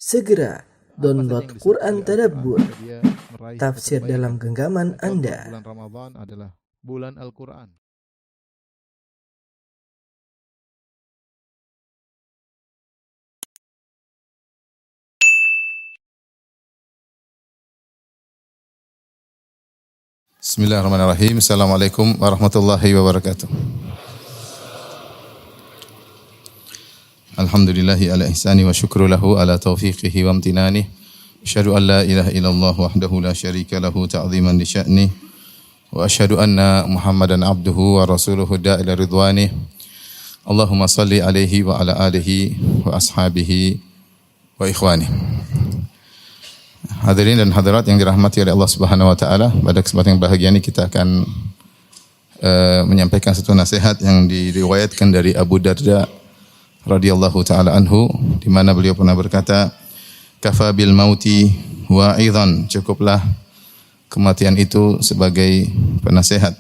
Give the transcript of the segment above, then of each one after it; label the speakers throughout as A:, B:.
A: Segera download Quran Tadabbur, tafsir dalam genggaman Anda.
B: Bulan Ramadan adalah bulan Al-Quran. Bismillahirrahmanirrahim. Assalamualaikum warahmatullahi wabarakatuh. Alhamdulillahi ala ihsani wa syukru lahu ala taufiqihi wa amtinani. Asyhadu an la ilaha illallah wahdahu la syarika lahu ta'ziman li sya'ni. Wa asyhadu anna Muhammadan abduhu wa rasuluhu da'ila ridwani. Allahumma salli alaihi wa ala alihi wa ashabihi wa ikhwani. Hadirin dan hadirat yang dirahmati oleh Allah Subhanahu wa taala, pada kesempatan yang bahagia ini kita akan menyampaikan satu nasihat yang diriwayatkan dari Abu Darda radhiyallahu taala anhu, di mana beliau pernah berkata, "Kafa bil mauti wa'idhan," cukuplah kematian itu sebagai penasehat,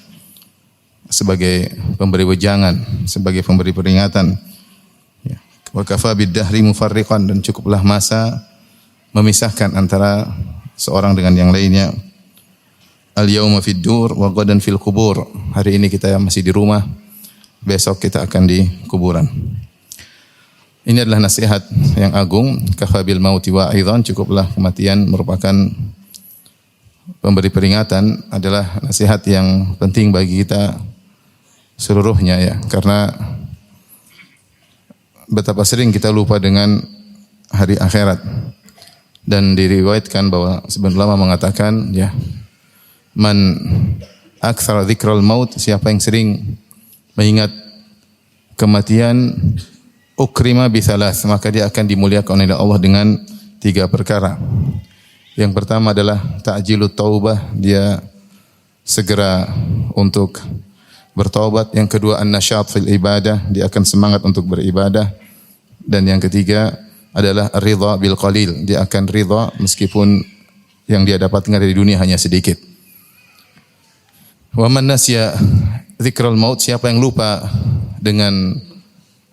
B: sebagai pemberi wejangan, sebagai pemberi peringatan. Wa kafa bid dahri mufarriqan, dan cukuplah masa memisahkan antara seorang dengan yang lainnya. Al-yawma fid dur wa ghadan fil qubur. Hari ini kita masih di rumah, besok kita akan di kuburan. Ini adalah nasihat yang agung. Kafabil mauti wa'idhan, cukuplah kematian merupakan pemberi peringatan, adalah nasihat yang penting bagi kita seluruhnya, ya. Karena betapa sering kita lupa dengan hari akhirat. Dan diriwayatkan bahwa sebagian ulama mengatakan, ya, man aktsara dzikral maut, siapa yang sering mengingat kematian, ukrima bi tsalas, maka dia akan dimuliakan oleh Allah dengan 3 perkara. Yang pertama adalah ta'jilut taubah, dia segera untuk bertaubat. Yang kedua an-nasyat fil ibadah, dia akan semangat untuk beribadah. Dan yang ketiga adalah ridha bil qalil, dia akan ridha meskipun yang dia dapatkan dari dunia hanya sedikit. Wa man nasya dzikral maut, siapa yang lupa dengan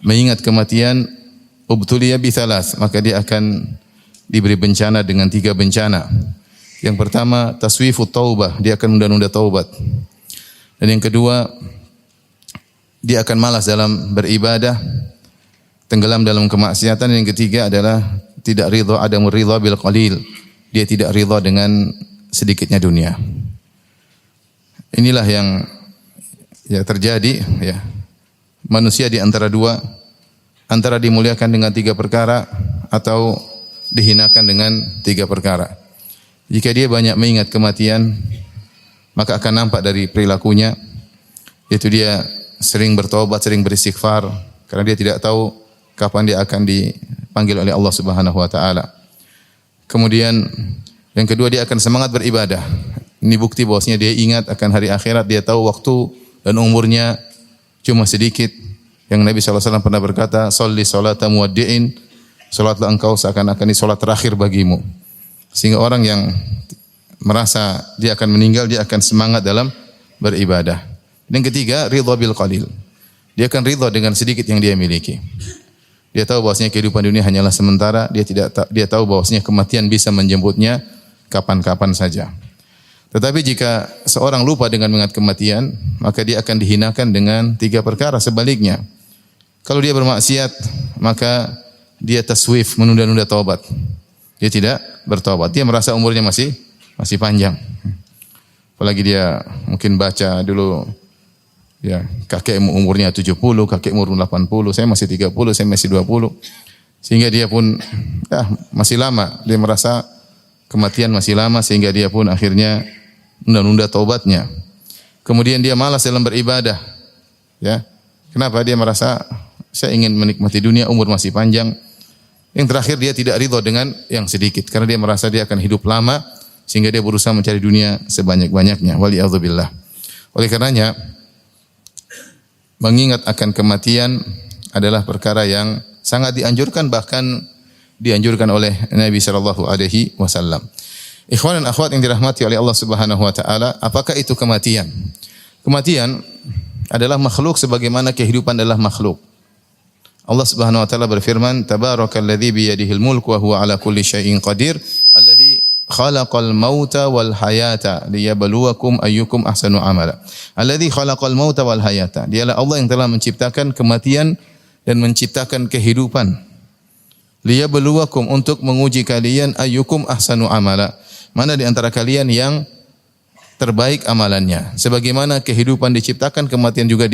B: mengingat kematian, ubtuliya bi tsalas, maka dia akan diberi bencana dengan 3 bencana. Yang pertama taswifut taubah, dia akan menunda-nunda taubat. Dan yang kedua, dia akan malas dalam beribadah, tenggelam dalam kemaksiatan. Yang ketiga adalah tidak ridha, adamur ridha bil qalil, dia tidak ridha dengan sedikitnya dunia. Inilah yang terjadi, ya. Manusia di antara dua, antara dimuliakan dengan 3 perkara atau dihinakan dengan 3 perkara. Jika dia banyak mengingat kematian, maka akan nampak dari perilakunya, yaitu dia sering bertobat, sering beristighfar, karena dia tidak tahu kapan dia akan dipanggil oleh Allah Subhanahu wa taala. Kemudian yang kedua, dia akan semangat beribadah. Ini bukti bahwasanya dia ingat akan hari akhirat, dia tahu waktu dan umurnya cuma sedikit. Yang Nabi SAW pernah berkata, "Sholli sholata muwaddi'in," salatlah engkau seakan-akan ini salat terakhir bagimu. Sehingga orang yang merasa dia akan meninggal, dia akan semangat dalam beribadah. Yang ketiga, ridha bil qalil. Dia akan ridha dengan sedikit yang dia miliki. Dia tahu bahwasanya kehidupan dunia hanyalah sementara. Dia tahu bahwasanya kematian bisa menjemputnya kapan-kapan saja. Tetapi jika seorang lupa dengan mengingat kematian, maka dia akan dihinakan dengan 3 perkara. Sebaliknya, kalau dia bermaksiat, maka dia taswif, menunda-nunda taubat. Dia tidak bertaubat. Dia merasa umurnya masih panjang. Apalagi dia mungkin baca dulu, ya, kakek umurnya 70, kakek umur 80, saya masih 30, saya masih 20. Sehingga dia pun masih lama, dia merasa kematian masih lama, sehingga dia pun akhirnya menunda taubatnya. Kemudian dia malas dalam beribadah. Ya. Kenapa? Dia merasa saya ingin menikmati dunia, umur masih panjang. Yang terakhir, dia tidak ridha dengan yang sedikit, karena dia merasa dia akan hidup lama, sehingga dia berusaha mencari dunia sebanyak-banyaknya. Waliyadzubillah. Oleh karenanya, mengingat akan kematian adalah perkara yang sangat dianjurkan, bahkan dianjurkan oleh Nabi sallallahu alaihi wasallam. Ikhwan dan akhwat yang dirahmati oleh Allah Subhanahu wa taala, apakah itu kematian? Kematian adalah makhluk sebagaimana kehidupan adalah makhluk. Allah Subhanahu wa taala berfirman, "Tabarakalladzi bi yadihil mulku wa huwa ala kulli syai'in qadir, alladzi khalaqal mauta wal hayata liyabluwakum ayyukum ahsanu amala." Alladzi khalaqal mauta wal hayata. Dialah Allah yang telah menciptakan kematian dan menciptakan kehidupan. Liyabluwakum, untuk menguji kalian, ayyukum ahsanu amala. Mana di antara kalian yang terbaik amalannya. Sebagaimana kehidupan diciptakan, kematian juga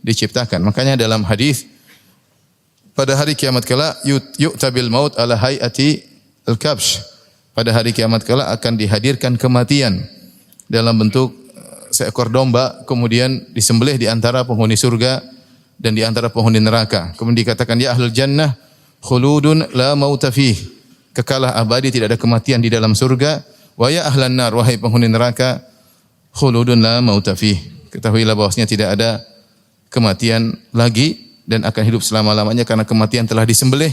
B: diciptakan. Makanya dalam hadis, pada hari kiamat kala yu'tabil maut ala hayati al-kabsh. Pada hari kiamat kala akan dihadirkan kematian dalam bentuk seekor domba, kemudian disembelih di antara penghuni surga dan di antara penghuni neraka. Kemudian dikatakan, ya ahlul jannah khuludun la mauta fih. Kekalah abadi, tidak ada kematian di dalam surga. Wa ya ahlan nar, wahai penghuni neraka, khuludun la mauta fih. Ketahuilah bahwasanya tidak ada kematian lagi dan akan hidup selama-lamanya karena kematian telah disembelih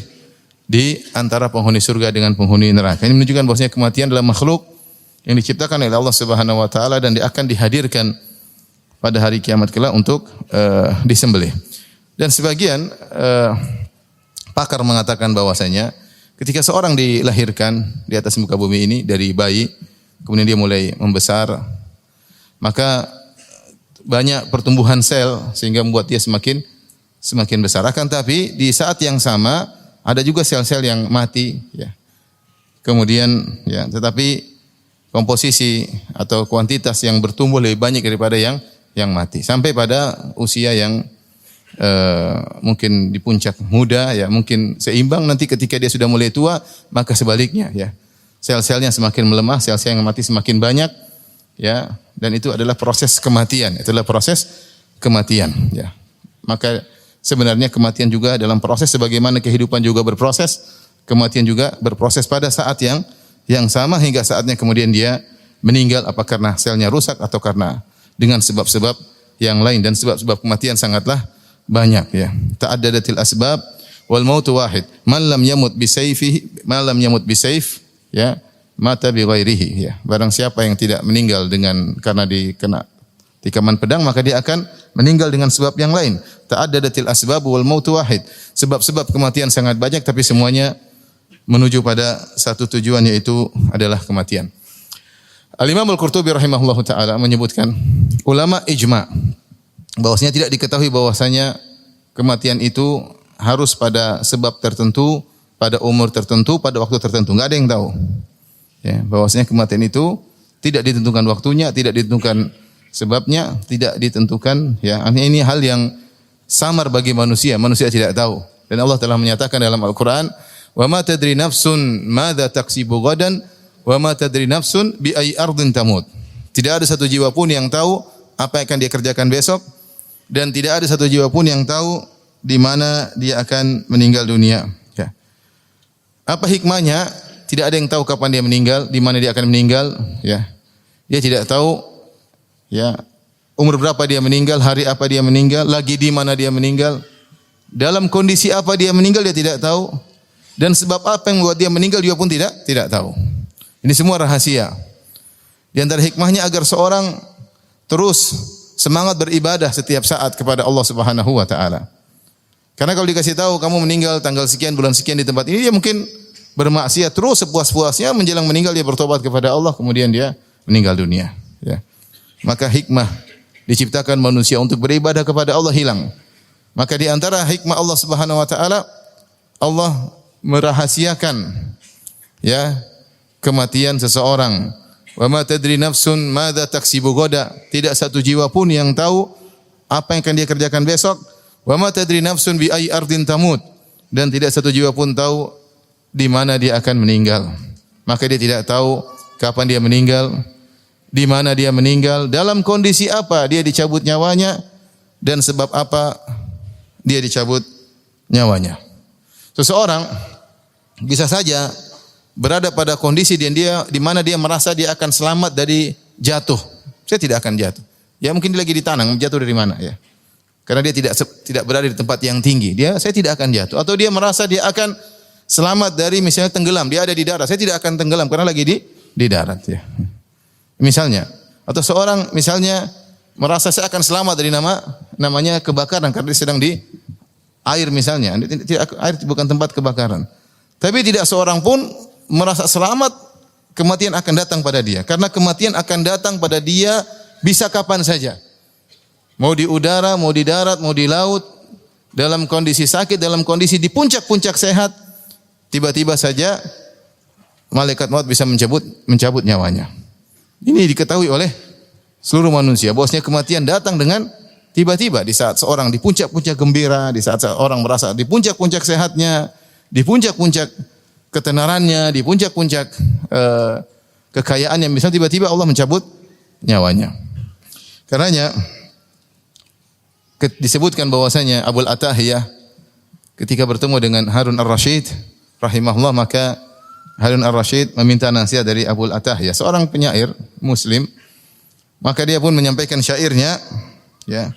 B: di antara penghuni surga dengan penghuni neraka. Ini menunjukkan bahwasanya kematian adalah makhluk yang diciptakan oleh Allah Subhanahu wa taala dan dia akan dihadirkan pada hari kiamat kelak untuk disembelih. Dan sebagian pakar mengatakan bahwasanya ketika seorang dilahirkan di atas muka bumi ini dari bayi, kemudian dia mulai membesar, maka banyak pertumbuhan sel sehingga membuat dia semakin besar. Akan tapi di saat yang sama ada juga sel-sel yang mati, ya. Kemudian, ya, tetapi komposisi atau kuantitas yang bertumbuh lebih banyak daripada yang mati. Sampai pada usia yang mungkin di puncak muda, ya, mungkin seimbang. Nanti ketika dia sudah mulai tua, maka sebaliknya, ya. Sel-selnya semakin melemah, sel-sel yang mati semakin banyak, ya. Dan itu adalah proses kematian. Itulah proses kematian, ya. Maka sebenarnya kematian juga dalam proses, sebagaimana kehidupan juga berproses, kematian juga berproses pada saat yang sama hingga saatnya kemudian dia meninggal, apa karena selnya rusak atau karena dengan sebab-sebab yang lain. Dan sebab-sebab kematian sangatlah banyak, ya. Ta'addadatil asbab wal mautu wahid. Man lam yamut bisayf, ya, mata bi ghairihi, ya. Barang siapa yang tidak meninggal karena dikena tikaman pedang, maka dia akan meninggal dengan sebab yang lain. Ta'addadatil asbab wal mautu wahid. Sebab-sebab kematian sangat banyak tapi semuanya menuju pada satu tujuan, yaitu adalah kematian. Al-Imam Al-Qurtubi rahimahullahu taala menyebutkan, ulama ijma' bahwasanya tidak diketahui bahwasanya kematian itu harus pada sebab tertentu, pada umur tertentu, pada waktu tertentu. Enggak ada yang tahu. Ya, bahwasanya kematian itu tidak ditentukan waktunya, tidak ditentukan sebabnya, tidak ditentukan, ya. Ini hal yang samar bagi manusia. Manusia tidak tahu. Dan Allah telah menyatakan dalam Al-Qur'an, "Wa ma tadri nafsun madza taksibu ghadan, wa ma tadri nafsun bi ayyi ardin tamut." Tidak ada satu jiwa pun yang tahu apa yang akan dia kerjakan besok, dan tidak ada satu jiwa pun yang tahu di mana dia akan meninggal dunia, ya. Apa hikmahnya? Tidak ada yang tahu kapan dia meninggal, di mana dia akan meninggal, ya. Dia tidak tahu, ya, umur berapa dia meninggal, hari apa dia meninggal, lagi di mana dia meninggal, dalam kondisi apa dia meninggal dia tidak tahu, dan sebab apa yang membuat dia meninggal dia pun tidak tahu. Ini semua rahasia. Di antara hikmahnya agar seorang terus semangat beribadah setiap saat kepada Allah Subhanahu wa taala. Karena kalau dikasih tahu kamu meninggal tanggal sekian bulan sekian di tempat ini, dia mungkin bermaksiat terus sepuas-puasnya, menjelang meninggal dia bertobat kepada Allah, kemudian dia meninggal dunia, ya. Maka hikmah diciptakan manusia untuk beribadah kepada Allah hilang. Maka di antara hikmah Allah Subhanahu wa taala, Allah merahasiakan, ya, kematian seseorang. Wa ma tadri nafsun madza taksibu ghadan. Tidak satu jiwa pun yang tahu apa yang akan dia kerjakan besok. Wa ma tadri nafsun bi ayyi ardin tamut. Dan tidak satu jiwa pun tahu di mana dia akan meninggal. Maka dia tidak tahu kapan dia meninggal, di mana dia meninggal, dalam kondisi apa dia dicabut nyawanya, dan sebab apa dia dicabut nyawanya. Seseorang bisa saja berada pada kondisi dia di mana dia merasa dia akan selamat dari jatuh. Saya tidak akan jatuh. Ya mungkin dia lagi ditanang, jatuh dari mana, ya. Karena dia tidak berada di tempat yang tinggi. Saya tidak akan jatuh. Atau dia merasa dia akan selamat dari misalnya tenggelam, dia ada di darat. Saya tidak akan tenggelam karena lagi di darat, ya. Misalnya, atau seorang misalnya merasa saya akan selamat dari namanya kebakaran karena dia sedang di air misalnya, air bukan tempat kebakaran. Tapi tidak seorang pun merasa selamat kematian akan datang pada dia. Karena kematian akan datang pada dia bisa kapan saja. Mau di udara, mau di darat, mau di laut, dalam kondisi sakit, dalam kondisi di puncak-puncak sehat, tiba-tiba saja malaikat maut bisa mencabut nyawanya. Ini diketahui oleh seluruh manusia. Bahwasanya kematian datang dengan tiba-tiba di saat seorang di puncak-puncak gembira, di saat seorang merasa di puncak-puncak sehatnya, di puncak-puncak ketenarannya, di puncak-puncak kekayaannya, misalnya tiba-tiba Allah mencabut nyawanya. Karenanya disebutkan bahwasanya Abul Atahiyah ketika bertemu dengan Harun Ar-Rasyid rahimahullah, maka Harun Ar-Rasyid meminta nasihat dari Abul Atahiyah, seorang penyair muslim. Maka dia pun menyampaikan syairnya, ya.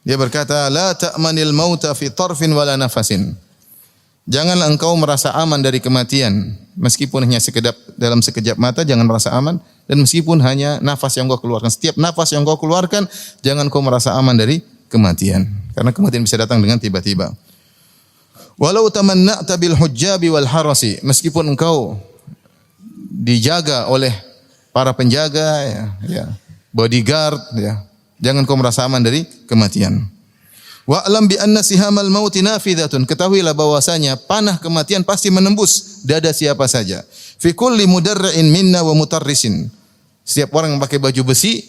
B: Dia berkata, "La ta'manil mauta fi tarfin wala nafasin." Janganlah engkau merasa aman dari kematian, meskipun hanya sekedap dalam sekejap mata, jangan merasa aman, dan meskipun hanya nafas yang kau keluarkan, setiap nafas yang kau keluarkan, jangan kau merasa aman dari kematian, karena kematian bisa datang dengan tiba-tiba. Walau tamanna'ta bil hujjabi wal harasi, meskipun engkau dijaga oleh para penjaga, ya, bodyguard, ya, jangan kau merasa aman dari kematian. Wa'lam bi anna sihamal mauti nafidatun, ketahuilah bahwasanya panah kematian pasti menembus dada siapa saja. Fi kulli mudarra'in minna wa mutarrisin, setiap orang yang pakai baju besi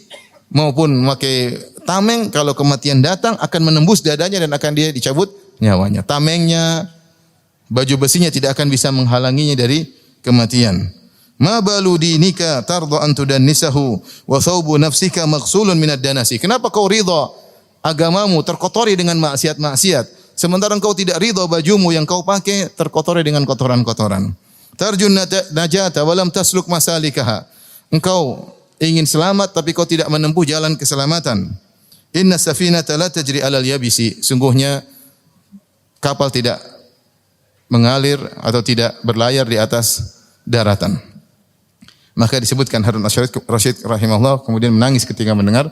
B: maupun memakai tameng, kalau kematian datang akan menembus dadanya dan akan dia dicabut nyawanya. Tamengnya, baju besinya tidak akan bisa menghalanginya dari kematian. Ma balu dinika tarda an tudannisahu wa thawbu nafsika maghsulun minad danasi. Kenapa kau ridha agamamu terkotori dengan maksiat-maksiat, sementara engkau tidak ridha bajumu yang kau pakai terkotori dengan kotoran-kotoran. Tarjun najata wa lam tasluk masalikaha. Engkau ingin selamat tapi kau tidak menempuh jalan keselamatan. Inna safinata la tajri 'alal yabisi. Sungguhnya kapal tidak mengalir atau tidak berlayar di atas daratan. Maka disebutkan Harun Ar-Rasyid rahimahullah kemudian menangis ketika mendengar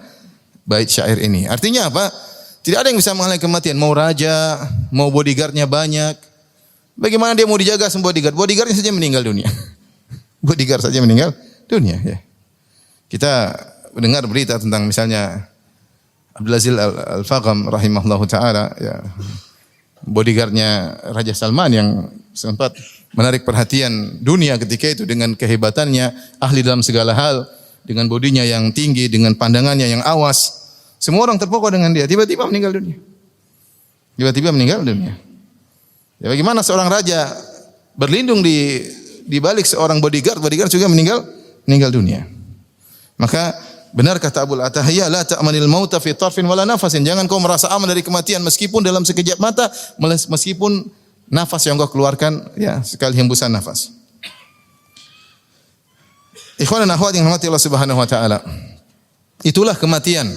B: bait syair ini. Artinya apa? Tidak ada yang bisa menghalangi kematian. Mau raja, mau bodyguardnya banyak. Bagaimana dia mau dijaga semua bodyguard? Bodyguardnya saja meninggal dunia. Bodyguard saja meninggal dunia. Ya. Kita mendengar berita tentang misalnya Abdul Aziz Al-Fagham rahimahullahu ta'ala, ya, bodyguardnya Raja Salman yang sempat menarik perhatian dunia ketika itu dengan kehebatannya, ahli dalam segala hal, dengan bodinya yang tinggi, dengan pandangannya yang awas. Semua orang terpukau dengan dia, tiba-tiba meninggal dunia. Tiba-tiba meninggal dunia. Ya, bagaimana seorang raja berlindung di balik seorang bodyguard juga meninggal dunia. Maka benar kata Abul Atahiyah, la ta'manil mauta fi tarfin wala nafasin. Jangan kau merasa aman dari kematian meskipun dalam sekejap mata, meskipun nafas yang kau keluarkan, ya, sekali hembusan nafas. Ikhwan dan akhwat yang dirahmati Allah Subhanahu wa taala. Itulah kematian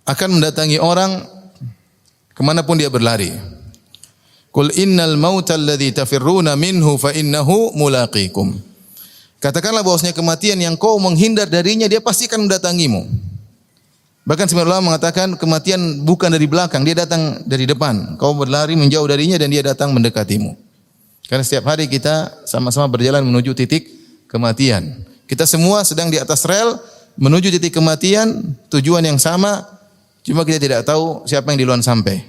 B: akan mendatangi orang kemanapun dia berlari. Qul innal mauta alladhi tafirruna minhu fa innahu mulaqikum. Katakanlah bahwasanya kematian yang kau menghindar darinya, dia pasti akan mendatangimu. Bahkan sebagian ulama mengatakan kematian bukan dari belakang, dia datang dari depan. Kau berlari menjauh darinya dan dia datang mendekatimu. Karena setiap hari kita sama-sama berjalan menuju titik kematian. Kita semua sedang di atas rel menuju titik kematian, tujuan yang sama, cuma kita tidak tahu siapa yang duluan sampai.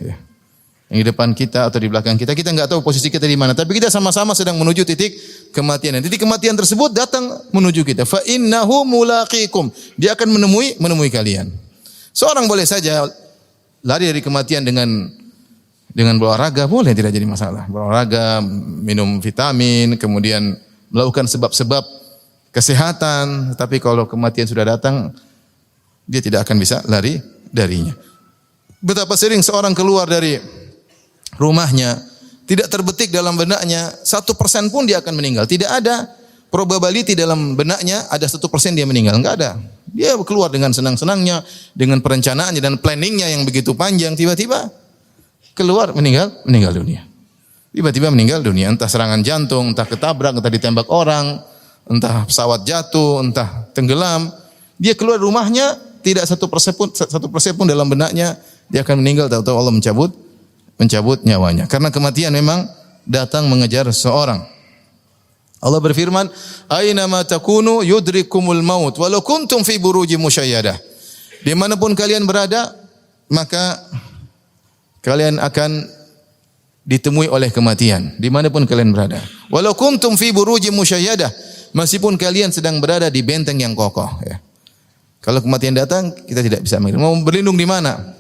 B: Yang di depan kita atau di belakang kita, kita enggak tahu posisi kita di mana. Tapi kita sama-sama sedang menuju titik kematian. Dan titik kematian tersebut datang menuju kita. Fa innahu mulaqikum. Dia akan menemui kalian. Seorang boleh saja lari dari kematian dengan berolahraga, boleh, tidak jadi masalah. Berolahraga, minum vitamin, kemudian melakukan sebab-sebab kesehatan. Tapi kalau kematian sudah datang, dia tidak akan bisa lari darinya. Betapa sering seorang keluar dari rumahnya, tidak terbetik dalam benaknya 1% pun dia akan meninggal. Tidak ada probability dalam benaknya ada 1% dia meninggal, enggak ada. Dia keluar dengan senang-senangnya, dengan perencanaannya dan planningnya yang begitu panjang, tiba-tiba keluar meninggal dunia. Tiba-tiba meninggal dunia, entah serangan jantung, entah ketabrak, entah ditembak orang, entah pesawat jatuh, entah tenggelam. Dia keluar rumahnya tidak 1% pun dalam benaknya dia akan meninggal, tahu-tahu Allah mencabut mencabut nyawanya. Karena kematian memang datang mengejar seseorang. Allah berfirman, "Aina ma takunu yudrikumul maut walau kuntum fi burujin musyayyadah." Dimanapun kalian berada, maka kalian akan ditemui oleh kematian. Dimanapun kalian berada. Walau kuntum fi burujin musyayyadah, meskipun kalian sedang berada di benteng yang kokoh. Ya. Kalau kematian datang, kita tidak bisa mengelak. Mau berlindung di mana?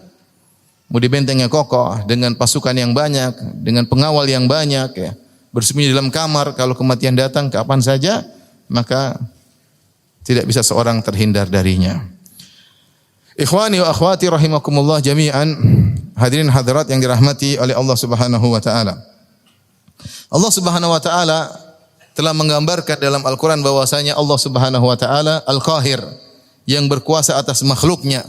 B: Mau di benteng yang kokoh, dengan pasukan yang banyak, dengan pengawal yang banyak. Ya. Bersembunyi dalam kamar, kalau kematian datang kapan saja, maka tidak bisa seorang terhindar darinya. Ikhwani wa akhwati rahimakumullah jami'an, hadirin hadirat yang dirahmati oleh Allah Subhanahu wa taala. Allah Subhanahu wa taala telah menggambarkan dalam Al-Qur'an bahwasanya Allah Subhanahu wa taala Al-Qahir, yang berkuasa atas makhluknya.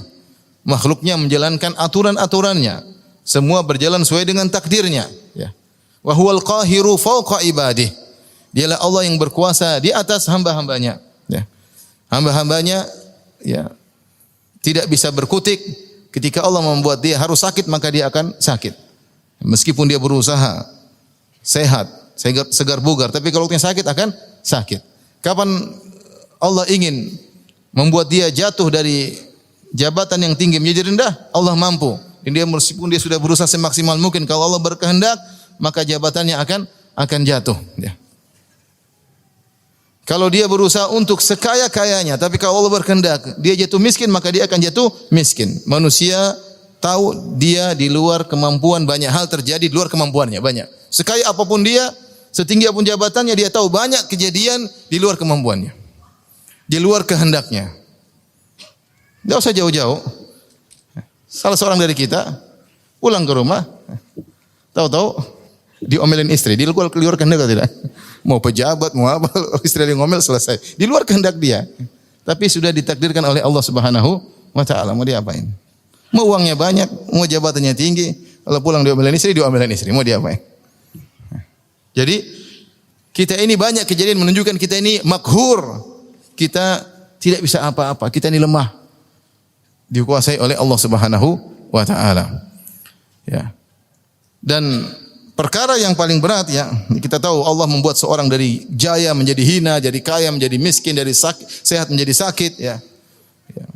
B: Makhluknya menjalankan aturan-aturannya. Semua berjalan sesuai dengan takdirnya, ya. Wa huwal qahiru fawqa ibadih. Dialah Allah yang berkuasa di atas hamba-hambanya, ya. Hamba-hambanya, ya, tidak bisa berkutik. Ketika Allah membuat dia harus sakit, maka dia akan sakit. Meskipun dia berusaha sehat, segar bugar, tapi kalau dia sakit akan sakit. Kapan Allah ingin membuat dia jatuh dari jabatan yang tinggi menjadi rendah, Allah mampu. Dan dia meskipun dia sudah berusaha semaksimal mungkin, kalau Allah berkehendak, maka jabatannya akan jatuh, ya. Kalau dia berusaha untuk sekaya-kayanya, tapi kalau Allah berkehendak dia jatuh miskin, maka dia akan jatuh miskin. Manusia tahu dia di luar kemampuan, banyak hal terjadi di luar kemampuannya, banyak. Sekaya apapun dia, setinggi apapun jabatannya, dia tahu banyak kejadian di luar kemampuannya, di luar kehendaknya. Tidak usah jauh-jauh. Salah seorang dari kita pulang ke rumah, tahu-tahu diomelin istri, di luar kehendak tidak? Mau pejabat, mau apa, istri dia ngomel selesai. Di luar kehendak dia. Tapi sudah ditakdirkan oleh Allah Subhanahu wa taala, mau diapain? Mau uangnya banyak, mau jabatannya tinggi, kalau pulang diomelin istri, mau diapain? Jadi kita ini banyak kejadian menunjukkan kita ini makhur. Kita tidak bisa apa-apa, kita ini lemah. Dikuasai oleh Allah Subhanahu wa taala. Ya. Dan perkara yang paling berat, ya, kita tahu Allah membuat seorang dari jaya menjadi hina, dari kaya menjadi miskin, dari sehat menjadi sakit, ya.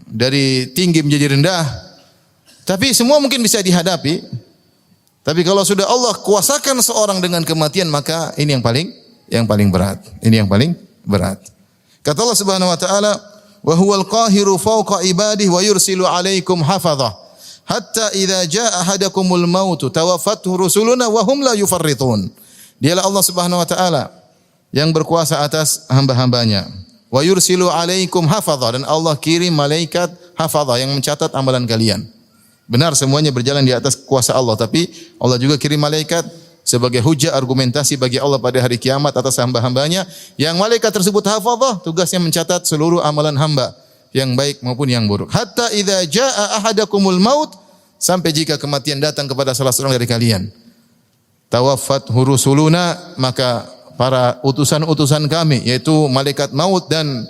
B: Dari tinggi menjadi rendah. Tapi semua mungkin bisa dihadapi. Tapi kalau sudah Allah kuasakan seorang dengan kematian, maka ini yang paling berat. Ini yang paling berat. Kata Allah Subhanahu wa taala, "Wa huwal qahiru fawqa ibadihi wa yursilu 'alaikum hafadhah. Hatta idza jaa ahadakumul mautu tawaffathu rusuluna wa hum la yufarritun." Dialah Allah Subhanahu wa taala yang berkuasa atas hamba-hambanya. Wa yursilu 'alaikum hafadha, dan Allah kirim malaikat hafadha yang mencatat amalan kalian. Benar semuanya berjalan di atas kuasa Allah, tapi Allah juga kirim malaikat sebagai hujah argumentasi bagi Allah pada hari kiamat atas hamba-hambanya. Yang malaikat tersebut hafadha, tugasnya mencatat seluruh amalan hamba, yang baik maupun yang buruk. Hatta idza jaa ahadakumul maut, sampai jika kematian datang kepada salah seorang dari kalian. Tawaffat rusuluna, maka para utusan-utusan kami, yaitu malaikat maut dan,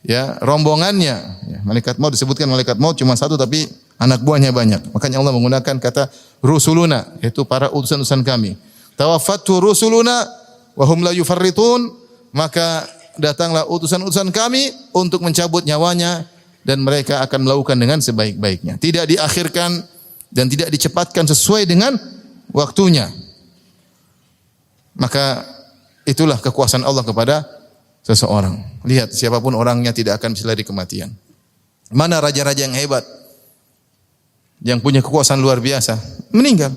B: ya, rombongannya. Ya, malaikat maut disebutkan malaikat maut cuma satu, tapi anak buahnya banyak. Makanya Allah menggunakan kata rusuluna, yaitu para utusan-utusan kami. Tawaffat rusuluna wa hum la yufarritun, maka datanglah utusan-utusan kami untuk mencabut nyawanya, dan mereka akan melakukan dengan sebaik-baiknya. Tidak diakhirkan dan tidak dicepatkan sesuai dengan waktunya. Maka itulah kekuasaan Allah kepada seseorang. Lihat, siapapun orangnya tidak akan bisa lari kematian. Mana raja-raja yang hebat, yang punya kekuasaan luar biasa, meninggal.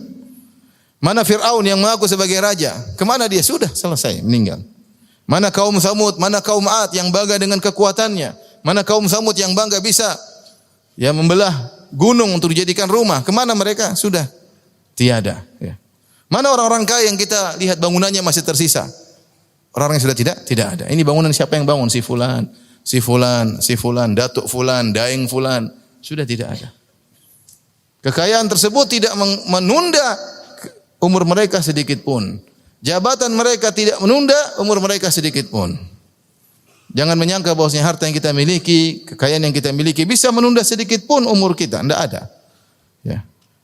B: Mana Fir'aun yang mengaku sebagai raja, kemana dia? Sudah selesai, meninggal. Mana kaum Samud, mana kaum Ad yang bangga dengan kekuatannya, mana kaum Samud yang bangga bisa, ya, membelah gunung untuk dijadikan rumah, kemana mereka? Sudah tiada, ya. Mana orang-orang kaya yang kita lihat bangunannya masih tersisa? Orang-orang yang sudah tidak ada. Ini bangunan siapa yang bangun? Si fulan, si fulan, si fulan, datuk fulan, daeng fulan, sudah tidak ada. Kekayaan tersebut tidak menunda umur mereka sedikit pun. Jabatan mereka tidak menunda umur mereka sedikit pun. Jangan menyangka bahwasanya harta yang kita miliki, kekayaan yang kita miliki bisa menunda sedikit pun umur kita. Tidak ada. Ya.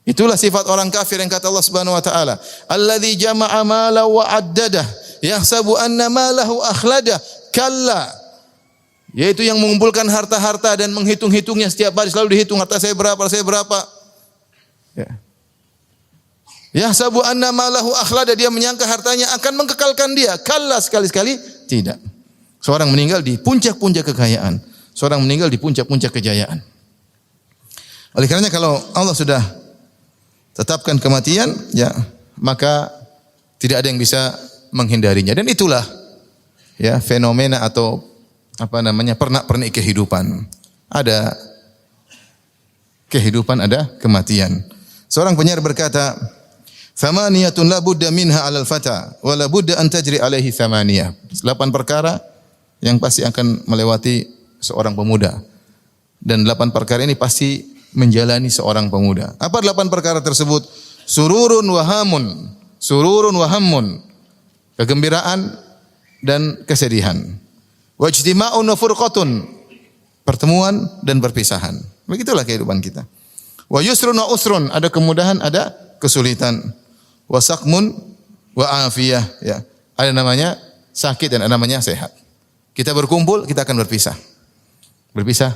B: Itulah sifat orang kafir yang kata Allah Subhanahu wa taala, "Alladzi jama'a mala wa 'addadah, yahsabu anna malahu akhladah." Kalla. Yaitu yang mengumpulkan harta-harta dan menghitung-hitungnya setiap hari, selalu dihitung harta saya berapa. Ya. Yahsabu anna malahu akhlada, dia menyangka hartanya akan mengekalkan dia. Kalla, sekali-sekali tidak. Seorang meninggal di puncak-puncak kekayaan, seorang meninggal di puncak-puncak kejayaan. Oleh karenanya kalau Allah sudah tetapkan kematian, ya, maka tidak ada yang bisa menghindarinya. Dan itulah ya fenomena atau pernak-pernik kehidupan. Ada kehidupan, ada kematian. Seorang penyair berkata, "Thamaniyatun la budda minha 'alal fata wa la budda an tajri 'alaihi thamaniyah." 8 perkara yang pasti akan melewati seorang pemuda. Dan 8 perkara ini pasti menjalani seorang pemuda. Apa 8 perkara tersebut? Sururun wa hammun. Kegembiraan dan kesedihan. Wajtima'un wa furqatun, pertemuan dan perpisahan. Begitulah kehidupan kita. Wa yusrun wa usrun, ada kemudahan, ada kesulitan. Wa saqmun wa afiyah, ya. Ada namanya sakit dan ada namanya sehat. Kita berkumpul, kita akan berpisah. Berpisah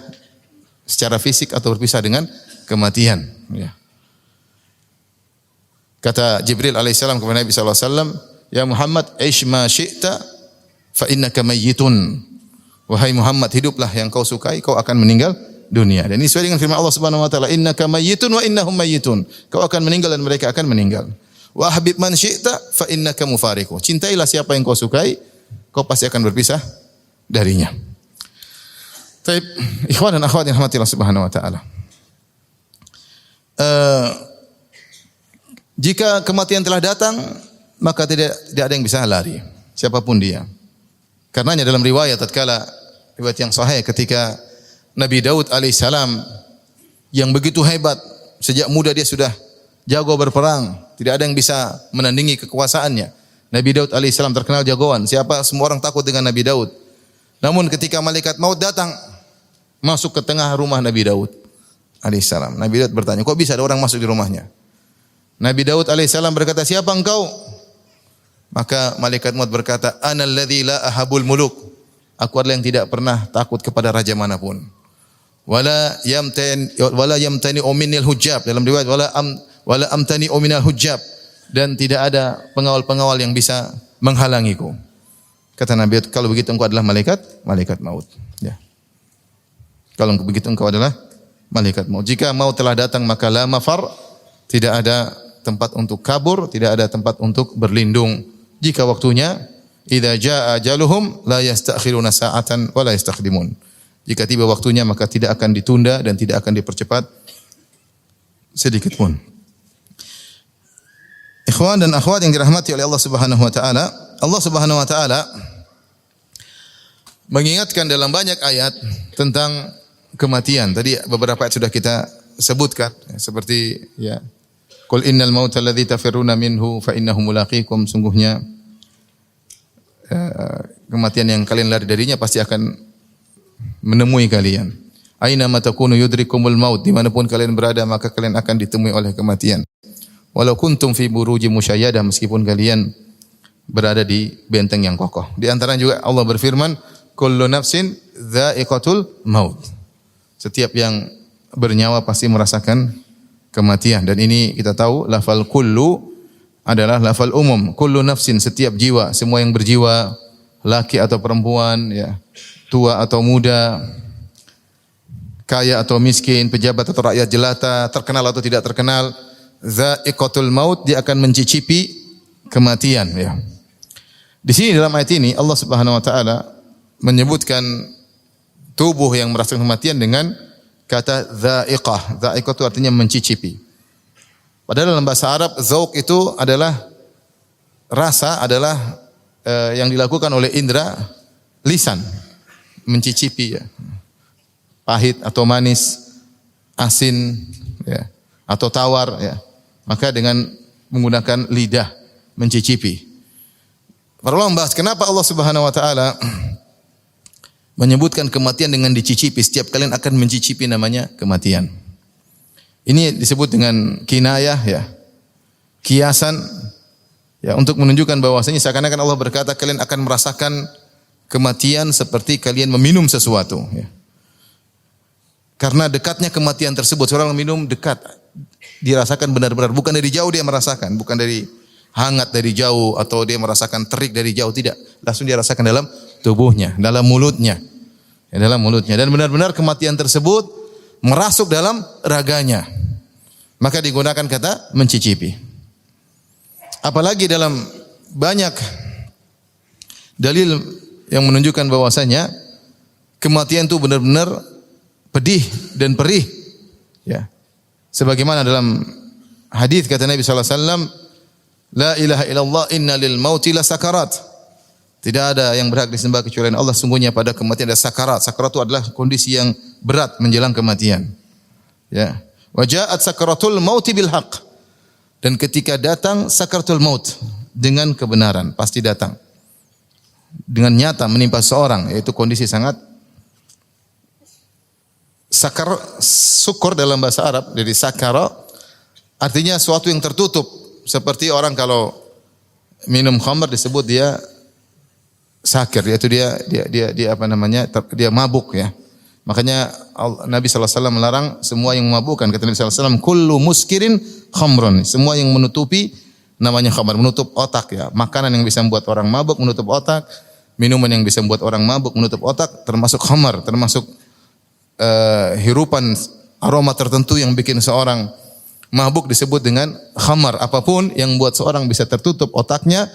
B: secara fisik atau berpisah dengan kematian, ya. Kata Jibril alaihissalam kepada Nabi sallallahu alaihi wasallam, "Ya Muhammad, ish ma syi'ta fa innaka mayyitun." Wahai Muhammad, hiduplah yang kau sukai, kau akan meninggal dunia. Dan ini sesuai dengan firman Allah Subhanahu wa taala, "Innaka mayyitun wa innahum mayyitun." Kau akan meninggal dan mereka akan meninggal. Wa habib man syi'ta fa innaka mufariqu. Cintailah siapa yang kau sukai, kau pasti akan berpisah darinya. Baik, ikhwan dan akhwat yang rahmatillah Subhanahu wa taala. Jika kematian telah datang, maka tidak ada yang bisa lari, siapapun dia. Karenanya dalam riwayat riwayat yang sahih ketika Nabi Daud alaihissalam yang begitu hebat, sejak muda dia sudah jago berperang, tidak ada yang bisa menandingi kekuasaannya. Nabi Daud alaihissalam terkenal jagoan, semua orang takut dengan Nabi Daud. Namun ketika malaikat maut datang masuk ke tengah rumah Nabi Daud alaihissalam, Nabi Daud bertanya, kok bisa ada orang masuk di rumahnya? Nabi Daud alaihissalam berkata, siapa engkau? Maka malaikat maut berkata, Ana alladzi la ahabul muluk. Aku adalah yang tidak pernah takut kepada raja manapun. Wala yamtani minil hujab. Dalam riwayat wala amtani minal hujab, dan tidak ada pengawal-pengawal yang bisa menghalangiku. Kata Nabi, kalau begitu engkau adalah malaikat maut. Ya. Kalau begitu engkau adalah malaikat maut. Jika maut telah datang maka la mafar, tidak ada tempat untuk kabur, tidak ada tempat untuk berlindung. Jika waktunya, idza jaa ajaluhum la yastakhiruna sa'atan wa la yastaqdimun. Jika tiba waktunya maka tidak akan ditunda dan tidak akan dipercepat sedikit pun. Ikhwan dan akhwat yang dirahmati oleh Allah Subhanahu wa taala, Allah Subhanahu wa taala mengingatkan dalam banyak ayat tentang kematian. Tadi beberapa ayat sudah kita sebutkan, seperti ya, qul innal mauta alladzi tafirruna minhu fa innahu mulaqikum. Sungguhnya kematian yang kalian lari darinya pasti akan menemui kalian. Aina ma takunu yudrikumul maut, dimanapun kalian berada maka kalian akan ditemui oleh kematian. Walau kuntum fi buruji musayyadah, meskipun kalian berada di benteng yang kokoh. Di antara juga Allah berfirman, kullu nafsin dha'iqatul maut. Setiap yang bernyawa pasti merasakan kematian. Dan ini kita tahu lafal kullu adalah lafal umum. Kullu nafsin, setiap jiwa, semua yang berjiwa, laki atau perempuan, ya, tua atau muda, kaya atau miskin, pejabat atau rakyat jelata, terkenal atau tidak terkenal, dha'iqatul maut, dia akan mencicipi kematian, ya. Di sini dalam ayat ini Allah Subhanahu wa taala menyebutkan tubuh yang merasakan kematian dengan kata dha'iqah. Dha'iqah itu artinya mencicipi. Padahal dalam bahasa Arab dzauq itu adalah rasa, adalah yang dilakukan oleh indera lisan, mencicipi, ya. Pahit atau manis, asin, ya, atau tawar, ya. Maka dengan menggunakan lidah mencicipi. Para ulama membahas kenapa Allah Subhanahu wa taala menyebutkan kematian dengan dicicipi. Setiap kalian akan mencicipi namanya kematian. Ini disebut dengan kinayah ya. Kiasan ya untuk menunjukkan bahwasanya seakan-akan Allah berkata kalian akan merasakan kematian seperti kalian meminum sesuatu ya. Karena dekatnya kematian tersebut, seorang minum dekat, dirasakan benar-benar, bukan dari jauh dia merasakan, bukan dari hangat dari jauh atau dia merasakan terik dari jauh, tidak, langsung dia rasakan dalam tubuhnya, dalam mulutnya, ya, dalam mulutnya, dan benar-benar kematian tersebut merasuk dalam raganya, maka digunakan kata mencicipi. Apalagi dalam banyak dalil yang menunjukkan bahwasanya kematian itu benar-benar pedih dan perih. Ya. Sebagaimana dalam hadis kata Nabi sallallahu alaihi wasallam, la ilaha illallah inna lil mauti la sakarat. Tidak ada yang berhak disembah kecuali Allah, sungguhnya pada kematian ada sakarat. Sakarat itu adalah kondisi yang berat menjelang kematian. Ya. Wa ja'at sakaratul mauti bil haqq. Dan ketika datang sakaratul maut dengan kebenaran, pasti datang. Dengan nyata menimpa seorang, yaitu kondisi sangat syukur dalam bahasa Arab, dari sakara artinya suatu yang tertutup, seperti orang kalau minum khamr disebut dia sakir, yaitu dia apa namanya, dia mabuk ya. Makanya Nabi sallallahu alaihi wasallam melarang semua yang memabukkan. Kata Nabi sallallahu alaihi wasallam, kullu muskirin khamrun, semua yang menutupi namanya khamr, menutup otak ya. Makanan yang bisa membuat orang mabuk menutup otak, minuman yang bisa membuat orang mabuk menutup otak, termasuk khamr, termasuk hirupan aroma tertentu yang bikin seorang mabuk disebut dengan khamar. Apapun yang buat seorang bisa tertutup otaknya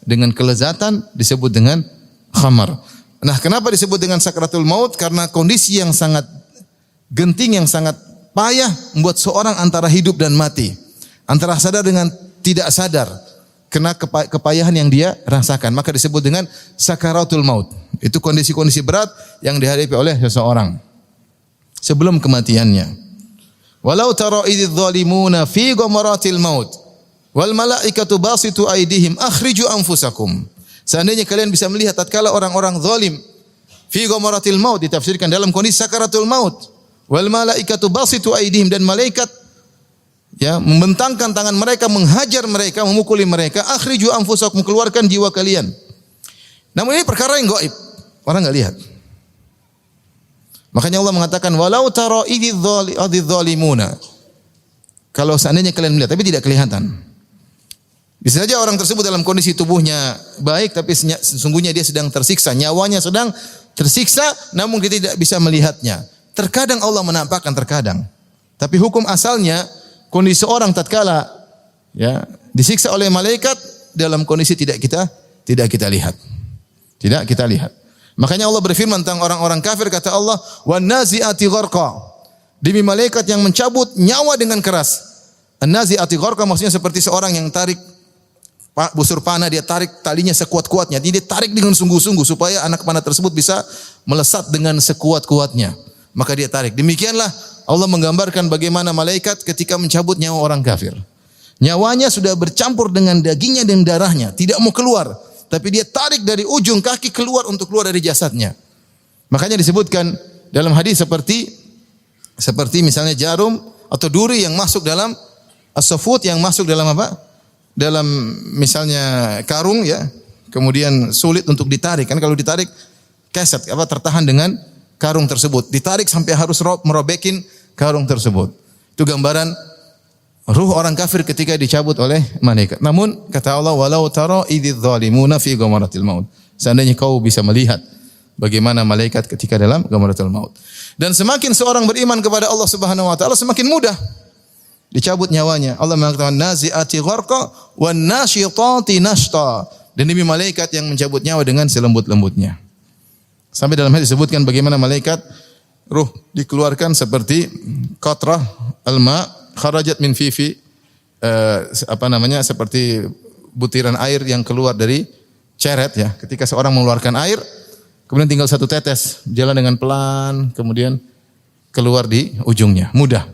B: dengan kelezatan disebut dengan khamar. Nah, kenapa disebut dengan sakratul maut? Karena kondisi yang sangat genting, yang sangat payah membuat seorang antara hidup dan mati, antara sadar dengan tidak sadar, kena kepayahan yang dia rasakan, maka disebut dengan sakaratul maut. Itu kondisi-kondisi berat yang dihadapi oleh seseorang sebelum kematiannya. Walau tara idzal zalimuna fi ghamaratil maut wal malaikatu basitu aydihim akhriju anfusakum. Seandainya kalian bisa melihat tatkala orang-orang zalim fi ghamaratil maut, ditafsirkan dalam kondisi sakaratul maut, wal malaikatu basitu aydihim, dan malaikat ya membentangkan tangan mereka, menghajar mereka, memukuli mereka, akhriju anfusakum, keluarkan jiwa kalian. Namun ini perkara yang gaib, orang enggak lihat. Makanya Allah mengatakan walau tara idzal zalimuna. Kalau seandainya kalian melihat tapi tidak kelihatan. Bisa saja orang tersebut dalam kondisi tubuhnya baik tapi sesungguhnya dia sedang tersiksa, nyawanya sedang tersiksa namun dia tidak bisa melihatnya. Terkadang Allah menampakkan, terkadang. Tapi hukum asalnya kondisi orang tatkala ya disiksa oleh malaikat dalam kondisi tidak kita lihat. Tidak kita lihat. Makanya Allah berfirman tentang orang-orang kafir, kata Allah, "Wan nazi'ati gharqa." Demi malaikat yang mencabut nyawa dengan keras. An-nazi'ati gharqa maksudnya seperti seorang yang tarik busur panah, dia tarik talinya sekuat-kuatnya. Dia tarik dengan sungguh-sungguh supaya anak panah tersebut bisa melesat dengan sekuat-kuatnya. Maka dia tarik. Demikianlah Allah menggambarkan bagaimana malaikat ketika mencabut nyawa orang kafir. Nyawanya sudah bercampur dengan dagingnya dan darahnya, tidak mau keluar. Tapi dia tarik dari ujung kaki keluar untuk keluar dari jasadnya. Makanya disebutkan dalam hadis seperti misalnya jarum atau duri yang masuk dalam as-safut, yang masuk dalam apa? Dalam misalnya karung ya. Kemudian sulit untuk ditarik. Kan kalau ditarik keset tertahan dengan karung tersebut. Ditarik sampai harus merobekin karung tersebut. Itu gambaran ruh orang kafir ketika dicabut oleh malaikat. Namun kata Allah, walau tara idzal zalimuna fi ghamaratil maut. Seandainya kau bisa melihat bagaimana malaikat ketika dalam ghamaratul maut. Dan semakin seorang beriman kepada Allah Subhanahu wa taala semakin mudah dicabut nyawanya. Allah mengatakan nazi'ati gharqa wan nasyitati nashta. Dan demi malaikat yang mencabut nyawa dengan selembut-lembutnya. Sampai dalam hadis disebutkan bagaimana malaikat ruh dikeluarkan seperti qatrah al-ma' kharajat min fifi, seperti butiran air yang keluar dari ceret ya. Ketika seorang mengeluarkan air, kemudian tinggal satu tetes, jalan dengan pelan, kemudian keluar di ujungnya. Mudah.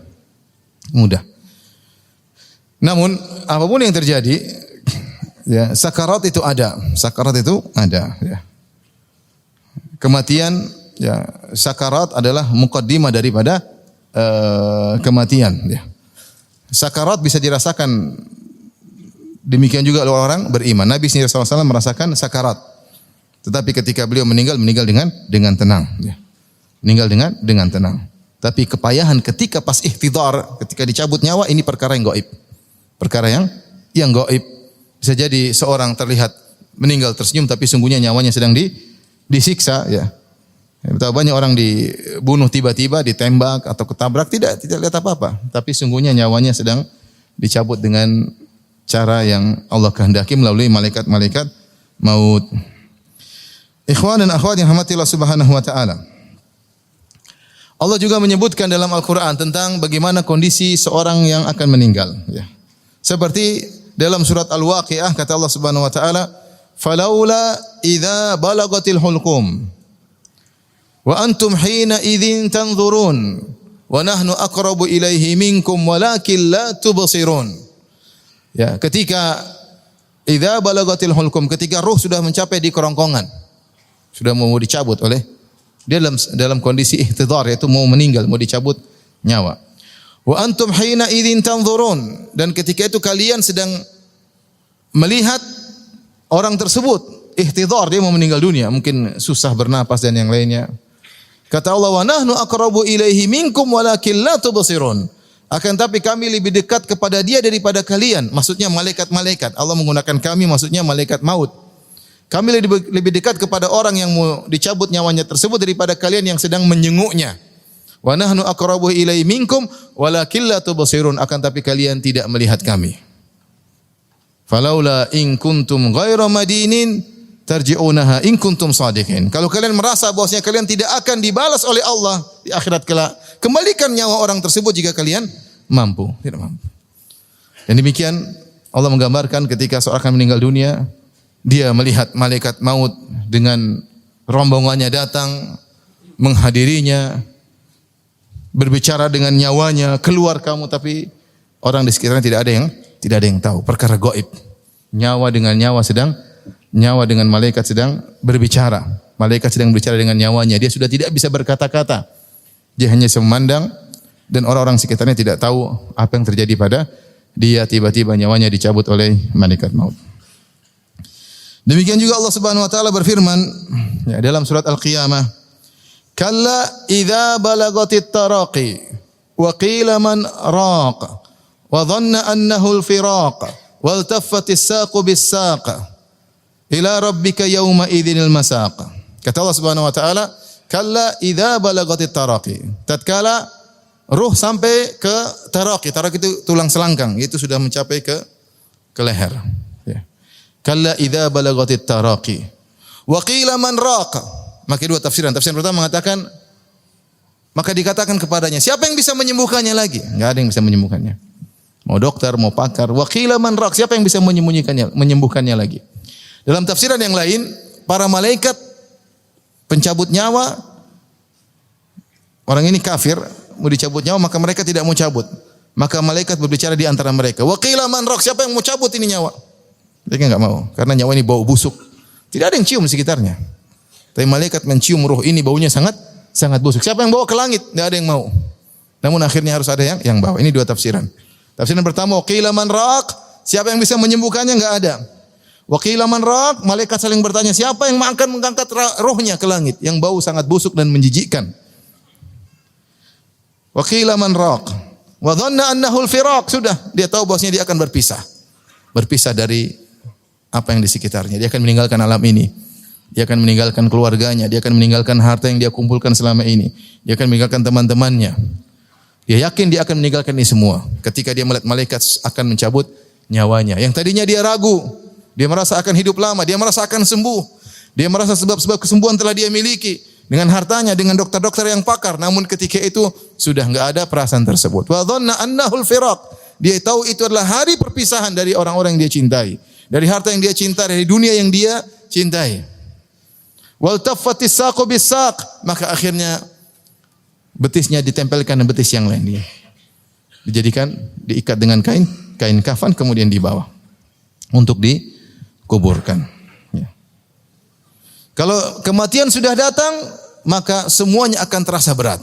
B: Namun apapun yang terjadi, ya sakarat itu ada. Ya. Kematian, ya sakarat adalah muqaddimah daripada kematian. Ya. Sakarat bisa dirasakan demikian juga oleh orang beriman. Nabi SAW merasakan sakarat. Tetapi ketika beliau meninggal dengan tenang. Ya. Meninggal dengan tenang. Tapi kepayahan ketika pas ihtidar, ketika dicabut nyawa, ini perkara yang gaib. Perkara yang gaib. Bisa jadi seorang terlihat meninggal tersenyum, tapi sungguhnya nyawanya sedang disiksa. Ya. Betapa banyak orang dibunuh tiba-tiba, ditembak atau ketabrak, tidak lihat apa-apa. Tapi sungguhnya nyawanya sedang dicabut dengan cara yang Allah kehendaki melalui malaikat-malaikat maut. Ikhwan dan akhwat yang rahmati Allah Subhanahu wa taala. Allah juga menyebutkan dalam Al-Qur'an tentang bagaimana kondisi seorang yang akan meninggal, ya. Seperti dalam surat Al-Waqiah kata Allah Subhanahu wa taala, "Falaula idza balagatil hulqum wa antum hina idzin tanzurun wa nahnu aqrabu ilaihi minkum walakin la tubsirun." Ya, ketika idza balagatil hulqum, ketika ruh sudah mencapai di kerongkongan, sudah mau dicabut oleh dia dalam kondisi ihtidar, yaitu mau meninggal, mau dicabut nyawa. Wa antum hina idzin tanzurun, dan ketika itu kalian sedang melihat orang tersebut ihtidar, dia mau meninggal dunia, mungkin susah bernapas dan yang lainnya. Kata Allah, wa nahnu aqrabu ilaihi minkum walakin la tubsirun. Akan tapi kami lebih dekat kepada dia daripada kalian. Maksudnya malaikat-malaikat. Allah menggunakan kami, maksudnya malaikat maut. Kami lebih dekat kepada orang yang mau dicabut nyawanya tersebut daripada kalian yang sedang menyenguknya. Wa nahnu aqrabu ilaihi minkum walakin la tubsirun. Akan tapi kalian tidak melihat kami. Falaula in kuntum ghaira madinin tarji'unaha in kuntum shadiqin. Kalau kalian merasa bahwasanya kalian tidak akan dibalas oleh Allah di akhirat kelak, kembalikan nyawa orang tersebut jika kalian mampu. Tidak mampu. Dan demikian Allah menggambarkan ketika seorang akan meninggal dunia, dia melihat malaikat maut dengan rombongannya datang menghadirinya, berbicara dengan nyawanya, keluar kamu, tapi orang di sekitarnya tidak ada yang tahu. Perkara gaib. Nyawa dengan malaikat sedang berbicara. Malaikat sedang berbicara dengan nyawanya. Dia sudah tidak bisa berkata-kata. Dia hanya memandang dan orang-orang sekitarnya tidak tahu apa yang terjadi pada dia. Tiba-tiba nyawanya dicabut oleh malaikat maut. Demikian juga Allah Subhanahu wa taala berfirman ya, dalam surat Al-Qiyamah, "Kalla idza balagatit taraqi wa qila man raq wa dhanna annahu al-firaq wal taffatis saqu bis-saq ila rabbika yawma idzinil masaq." Kata Allah Subhanahu wa taala, "Kalla idza balagatit taraqi." Tatkala ruh sampai ke taraqi. Taraqi itu tulang selangkang, itu sudah mencapai ke leher. Kalla idza balagatit taraqi wa qila man raq. Maka dua tafsiran. Tafsiran pertama mengatakan, maka dikatakan kepadanya, siapa yang bisa menyembuhkannya lagi? Enggak ada yang bisa menyembuhkannya. Mau dokter, mau pakar. Wa qila man raq, siapa yang bisa menyembuhkannya lagi? Dalam tafsiran yang lain, para malaikat pencabut nyawa, orang ini kafir, mau dicabut nyawa, maka mereka tidak mau cabut. Maka malaikat berbicara di antara mereka. Wa qila man raq, siapa yang mau cabut ini nyawa? Mereka enggak mau, karena nyawa ini bau busuk. Tidak ada yang cium di sekitarnya. Tapi malaikat mencium ruh ini baunya sangat busuk. Siapa yang bawa ke langit? Enggak ada yang mau. Namun akhirnya harus ada yang bawa. Ini dua tafsiran. Tafsiran pertama, qila man raq, siapa yang bisa menyembuhkannya? Enggak ada. Wa qila man raq, malaikat saling bertanya, siapa yang akan mengangkat rohnya ke langit yang bau sangat busuk dan menjijikkan? Wa qila man raq, wa dhanna annahu al-firaq, sudah dia tahu bahwasanya dia akan berpisah dari apa yang di sekitarnya. Dia akan meninggalkan alam ini. Dia akan meninggalkan keluarganya. Dia akan meninggalkan harta yang dia kumpulkan selama ini. Dia akan meninggalkan teman-temannya. Dia yakin dia akan meninggalkan ini semua. Ketika dia melihat malaikat akan mencabut nyawanya. Yang tadinya dia ragu. Dia merasa akan hidup lama. Dia merasa akan sembuh. Dia merasa sebab-sebab kesembuhan telah dia miliki. Dengan hartanya, dengan dokter-dokter yang pakar. Namun ketika itu sudah enggak ada perasaan tersebut. Wa dhanna annahul firaq. Dia tahu itu adalah hari perpisahan dari orang-orang yang dia cintai. Dari harta yang dia cintai, dari dunia yang dia cintai. Wal taffatis saqu bis-saq, maka akhirnya betisnya ditempelkan dengan betis yang lain. Dijadikan, diikat dengan kain kafan, kemudian dibawa untuk dikuburkan. Ya. Kalau kematian sudah datang, maka semuanya akan terasa berat.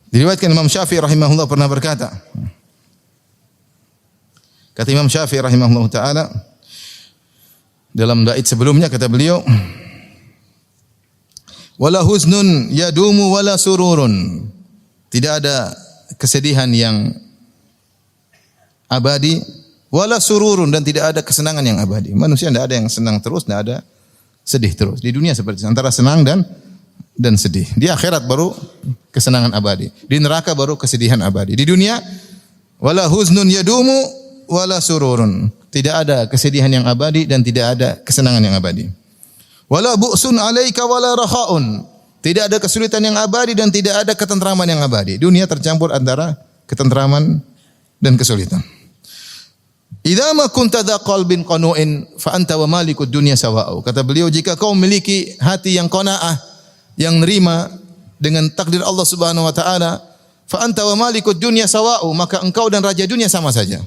B: Diriwayatkan Imam Syafi'i rahimahullah pernah berkata, Kata Imam Syafi'i rahimahullah taala dalam bait sebelumnya, kata beliau, wala huznun yadumu wala sururun. Tidak ada kesedihan yang abadi, wala sururun, dan tidak ada kesenangan yang abadi. Manusia tidak ada yang senang terus, tidak ada sedih terus. Di dunia seperti itu, antara senang dan sedih. Di akhirat baru kesenangan abadi. Di neraka baru kesedihan abadi. Di dunia wala huznun yadumu wala sururun. Tidak ada kesedihan yang abadi dan tidak ada kesenangan yang abadi. Wala bu'sun 'alaika wala rakhaun. Tidak ada kesulitan yang abadi dan tidak ada ketentraman yang abadi. Dunia tercampur antara ketentraman dan kesulitan. Idza ma kunta dza qalbin qanu'in fa anta wa malikud dunya sawa'u. Kata beliau, jika kau memiliki hati yang qanaah, yang nerima dengan takdir Allah Subhanahu wa taala, fa anta wa malikud dunya sawa'u, maka engkau dan raja dunia sama saja.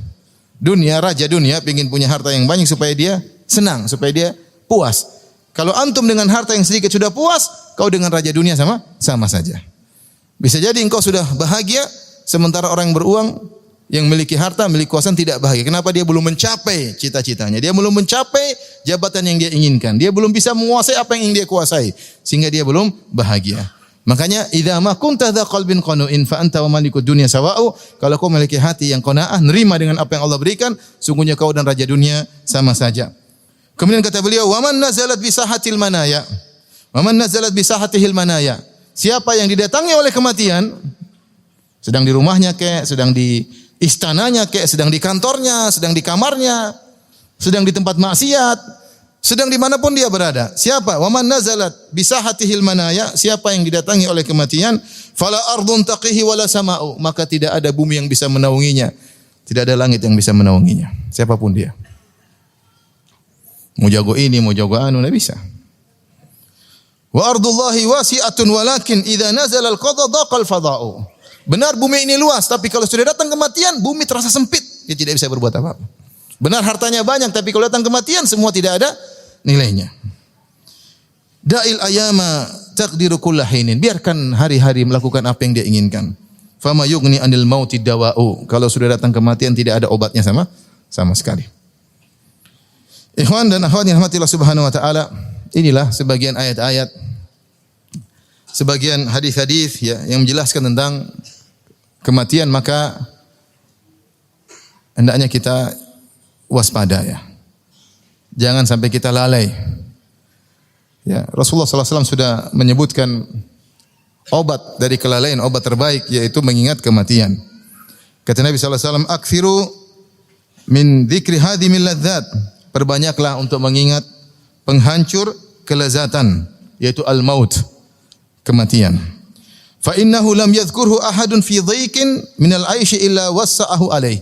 B: Dunia, raja dunia ingin punya harta yang banyak supaya dia senang, supaya dia puas. Kalau antum dengan harta yang sedikit sudah puas, kau dengan raja dunia sama saja. Bisa jadi engkau sudah bahagia, sementara orang yang beruang, yang memiliki harta, memiliki kekuasaan tidak bahagia. Kenapa? Dia belum mencapai cita-citanya. Dia belum mencapai jabatan yang dia inginkan. Dia belum bisa menguasai apa yang ingin dia kuasai, sehingga dia belum bahagia. Makanya idza ma kunta dza qalbin qanu'in fa anta wa malikud dunya sawa'u. Kalau kau memiliki hati yang qanaah, nerima dengan apa yang Allah berikan, sungguhnya kau dan raja dunia sama saja. Kemudian kata beliau, wa man nazalat bi sahatil manaya. Wa man nazalat bi sahatihil manaya. Siapa yang didatangi oleh kematian, sedang di rumahnya kek, sedang di istananya kek, sedang di kantornya, sedang di kamarnya, sedang di tempat maksiat, sedang dimanapun dia berada. Siapa? Wa man nazalat bisahatihil manaya. Siapa yang didatangi oleh kematian, fala ardun taqihi wala sama'u, maka tidak ada bumi yang bisa menaunginya, tidak ada langit yang bisa menaunginya. Siapapun dia, mau jago ini, mau jago anu, tidak bisa. Wa ardullahi wasi'atun walakin idza nazala al-qada daqa al-fada'u. Benar, bumi ini luas, tapi kalau sudah datang kematian, bumi terasa sempit, dia tidak bisa berbuat apa-apa. Benar, hartanya banyak, tapi kalau datang kematian, semua tidak ada nilainya. Da'il ayama taqdiru kullahinin. Biarkan hari-hari melakukan apa yang dia inginkan. Fama yughni anil mauti dawa'u. Kalau sudah datang kematian, tidak ada obatnya sama sekali. Ikhwan dan akhwat yang dirahmati Allah Subhanahu wa taala, inilah sebagian ayat-ayat, sebagian hadis-hadis ya yang menjelaskan tentang kematian, maka hendaknya kita waspada ya. Jangan sampai kita lalai. Ya, Rasulullah SAW sudah menyebutkan obat dari kelalaian, obat terbaik yaitu mengingat kematian. Kata Nabi SAW, "Aktsiru min dzikri hadimil ladzat." Perbanyaklah untuk mengingat penghancur kelezatan, yaitu al-maut, kematian. Fa innahu lam yadhkurhu ahadun fi dhaiqin minal 'aishi illa wassa'ahu alaih.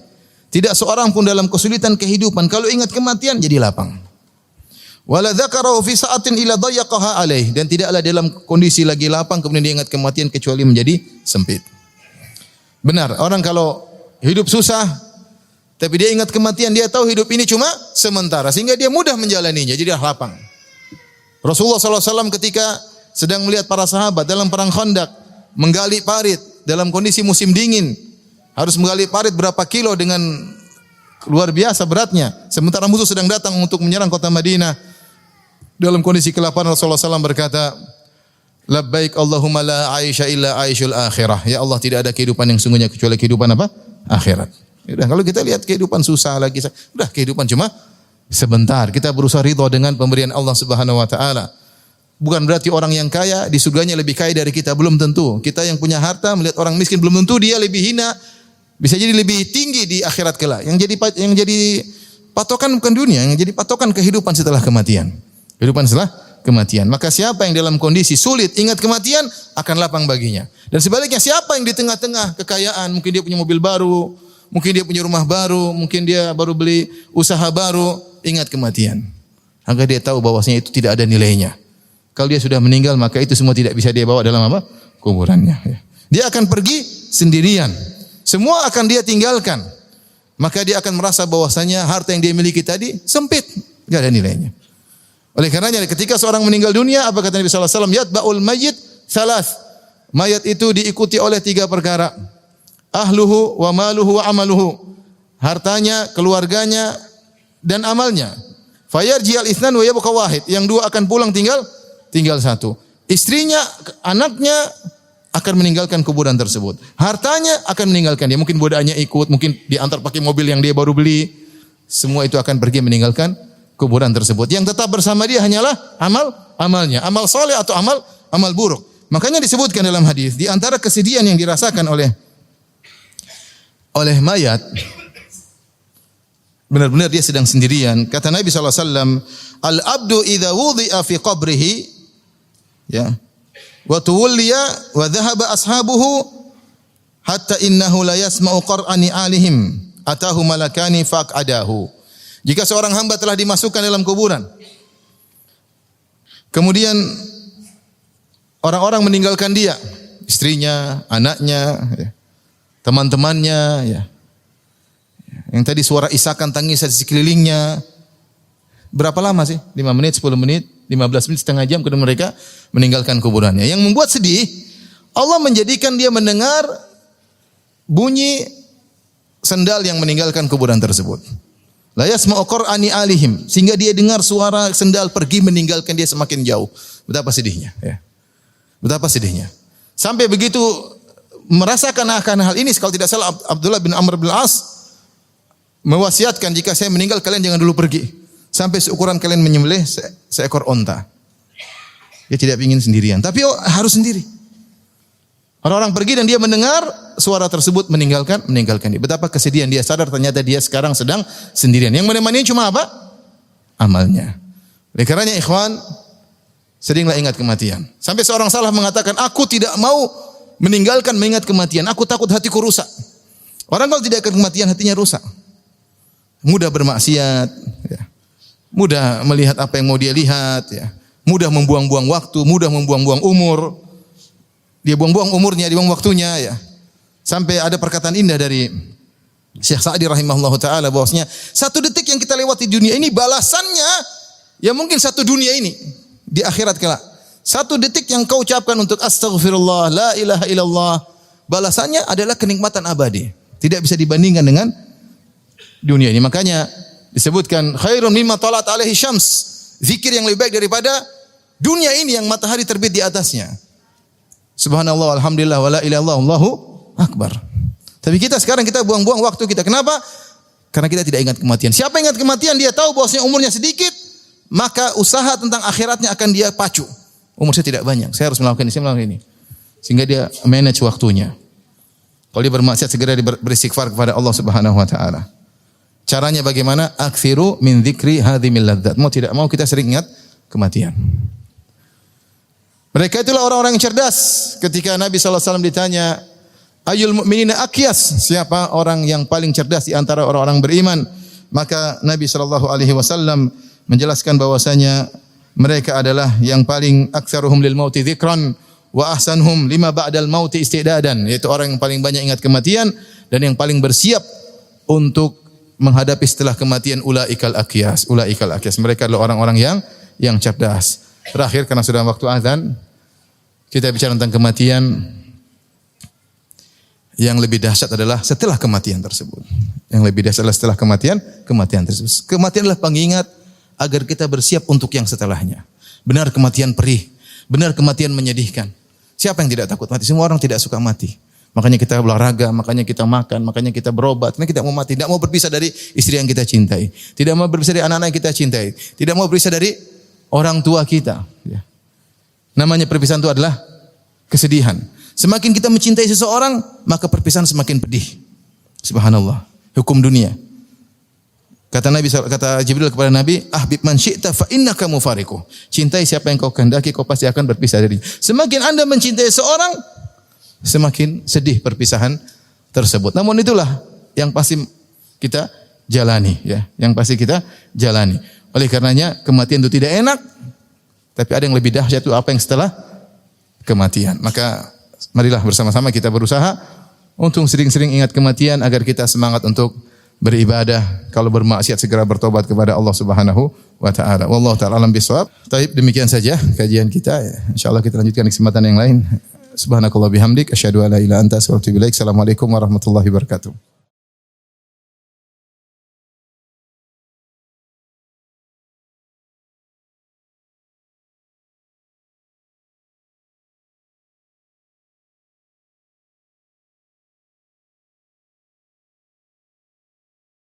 B: Tidak seorang pun dalam kesulitan kehidupan kalau ingat kematian jadi lapang. Wala dzakarahu fi sa'atin illa dayyaqaha alaih, dan tidaklah dalam kondisi lagi lapang kemudian dia ingat kematian kecuali menjadi sempit. Benar, orang kalau hidup susah tapi dia ingat kematian, dia tahu hidup ini cuma sementara sehingga dia mudah menjalaninya, jadi lapang. Rasulullah SAW ketika sedang melihat para sahabat dalam perang Khandaq menggali parit dalam kondisi musim dingin, harus menggali parit berapa kilo dengan luar biasa beratnya. Sementara musuh sedang datang untuk menyerang kota Madinah. Dalam kondisi kelaparan Rasulullah SAW berkata, labbaik Allahumma la aisha illa aishul akhirah. Ya Allah, tidak ada kehidupan yang sungguhnya kecuali kehidupan apa? Akhirat. Udah, kalau kita lihat kehidupan susah lagi, udah kehidupan cuma sebentar. Kita berusaha ridha dengan pemberian Allah Subhanahu wa taala. Bukan berarti orang yang kaya di surganya lebih kaya dari kita, belum tentu. Kita yang punya harta melihat orang miskin, belum tentu dia lebih hina. Bisa jadi lebih tinggi di akhirat kelak. Yang jadi patokan bukan dunia, yang jadi patokan kehidupan setelah kematian. Kehidupan setelah kematian. Maka siapa yang dalam kondisi sulit ingat kematian akan lapang baginya. Dan sebaliknya siapa yang di tengah-tengah kekayaan, mungkin dia punya mobil baru, mungkin dia punya rumah baru, mungkin dia baru beli usaha baru, ingat kematian. Agar dia tahu bahwasanya itu tidak ada nilainya. Kalau dia sudah meninggal, maka itu semua tidak bisa dia bawa dalam apa? Kuburannya. Dia akan pergi sendirian. Semua akan dia tinggalkan. Maka dia akan merasa bahwasanya harta yang dia miliki tadi sempit, enggak ada nilainya. Oleh karenanya ketika seorang meninggal dunia, apa kata Nabi sallallahu alaihi wasallam? Yatba'ul mayyit salas. Mayat itu diikuti oleh 3 perkara. Ahluhu wa maluhu wa amaluhu. hartanya, keluarganya dan amalnya. Fayarji'al itsnan wa yabqa wahid. Yang dua akan pulang tinggal satu. Istrinya, anaknya akan meninggalkan kuburan tersebut. Hartanya akan meninggalkan dia. Mungkin budaknya ikut, mungkin diantar pakai mobil yang dia baru beli. Semua itu akan pergi meninggalkan kuburan tersebut. Yang tetap bersama dia hanyalah amalnya, amal soleh atau amal buruk. Makanya disebutkan dalam hadis, di antara kesedihan yang dirasakan oleh mayat, benar-benar dia sedang sendirian. Kata Nabi SAW, al-abdu idha wudhi'a fi qabrihi, ya, wa tuwulliya wa dhahaba ashabuhu, hatta innahu la yasma'u qar'ani alihim, atahu malakani faq'adahu. Jika seorang hamba telah dimasukkan dalam kuburan, kemudian orang-orang meninggalkan dia, istrinya, anaknya, teman-temannya, ya. Yang tadi suara isakan tangis di sekelilingnya. Berapa lama sih? 5 menit, 10 menit, 15 menit, setengah jam kemudian mereka meninggalkan kuburannya. Yang membuat sedih, Allah menjadikan dia mendengar bunyi sendal yang meninggalkan kuburan tersebut. La yasma'u qar'ani alihim, sehingga dia dengar suara sendal pergi meninggalkan dia semakin jauh. Betapa sedihnya, ya. Betapa sedihnya. Sampai begitu merasakan akan hal ini, kalau tidak salah Abdullah bin Amr bin As mewasiatkan, jika saya meninggal kalian jangan dulu pergi sampai seukuran kalian menyembelih seekor onta. Dia tidak ingin sendirian, tapi harus sendiri. Orang-orang pergi dan dia mendengar suara tersebut meninggalkan dia. Betapa kesedihan dia, sadar ternyata dia sekarang sedang sendirian. Yang menemani cuma apa? Amalnya. Oleh karenanya ikhwan, seringlah ingat kematian. Sampai seorang salaf mengatakan, aku tidak mau mengingat kematian. Aku takut hatiku rusak. Orang kalau tidak ingat kematian, hatinya rusak. Mudah bermaksiat, ya. Mudah melihat apa yang mau dia lihat, ya. Mudah membuang-buang waktu, mudah membuang-buang umur. Dia buang-buang umurnya, dibuang waktunya, ya. Sampai ada perkataan indah dari Syekh Sa'di rahimahullahu taala bahwasanya 1 detik yang kita lewati di dunia ini balasannya ya mungkin 1 dunia ini di akhirat kelak. 1 detik yang kau ucapkan untuk astaghfirullah, la ilaha illallah, balasannya adalah kenikmatan abadi. Tidak bisa dibandingkan dengan dunia ini. Makanya disebutkan khairun mimma talat alaihi syams. Zikir yang lebih baik daripada dunia ini yang matahari terbit di atasnya. Subhanallah, alhamdulillah, wa la ilaha illallah, Allahu akbar. Tapi kita sekarang kita buang-buang waktu kita. Kenapa? Karena kita tidak ingat kematian. Siapa ingat kematian, dia tahu bahwasanya umurnya sedikit, maka usaha tentang akhiratnya akan dia pacu. Umur saya tidak banyak, saya harus melakukan ini. Sehingga dia manage waktunya. Kalau dia bermaksiat, segera beristighfar kepada Allah Subhanahu wa taala. Caranya bagaimana? Aktsiru min dzikri hadhimil ladzat. Mau tidak mau kita sering ingat kematian. Mereka itulah orang-orang yang cerdas. Ketika Nabi SAW ditanya, Ayul mu'minina akyas, siapa orang yang paling cerdas di antara orang-orang beriman? Maka Nabi SAW menjelaskan bahwasanya mereka adalah yang paling aktsaruhum lil mauti dzikran wa ahsanhum lima ba'dal mauti istidadan, yaitu orang yang paling banyak ingat kematian dan yang paling bersiap untuk menghadapi setelah kematian. Ulaikal akyas. Mereka adalah orang-orang yang cerdas. Terakhir, karena sudah waktu azan, kita bicara tentang kematian. Yang lebih dahsyat adalah setelah kematian tersebut. Yang lebih dahsyat adalah setelah kematian tersebut. Kematian adalah pengingat agar kita bersiap untuk yang setelahnya. Benar kematian perih, benar kematian menyedihkan. Siapa yang tidak takut mati? Semua orang tidak suka mati. Makanya kita olahraga, makanya kita makan, makanya kita berobat. Karena kita mau mati, tidak mau berpisah dari istri yang kita cintai, tidak mau berpisah dari anak-anak yang kita cintai, tidak mau berpisah dari orang tua kita. Namanya perpisahan itu adalah kesedihan. Semakin kita mencintai seseorang, maka perpisahan semakin pedih. Subhanallah, hukum dunia. Kata Jibril kepada Nabi, ahbib man syi'ta fa innaka mufariquh. Cintai siapa yang kau kehendaki, kau pasti akan berpisah darinya. Semakin Anda mencintai seorang, semakin sedih perpisahan tersebut. Namun itulah yang pasti kita jalani, ya. Yang pasti kita jalani. Oleh karenanya kematian itu tidak enak, tapi ada yang lebih dahsyat, itu apa yang setelah kematian. Maka marilah bersama-sama kita berusaha untuk sering-sering ingat kematian agar kita semangat untuk beribadah. Kalau bermaksiat segera bertobat kepada Allah Subhanahu wa taala. Wallahu taala alam bisawab. Baik, demikian saja kajian kita. Insyaallah kita lanjutkan di kesempatan yang lain. Subhanakallah bihamdik asyhadu an la ilaha illa anta astaghfiruka wa atubu ilaik. Assalamualaikum warahmatullahi wabarakatuh.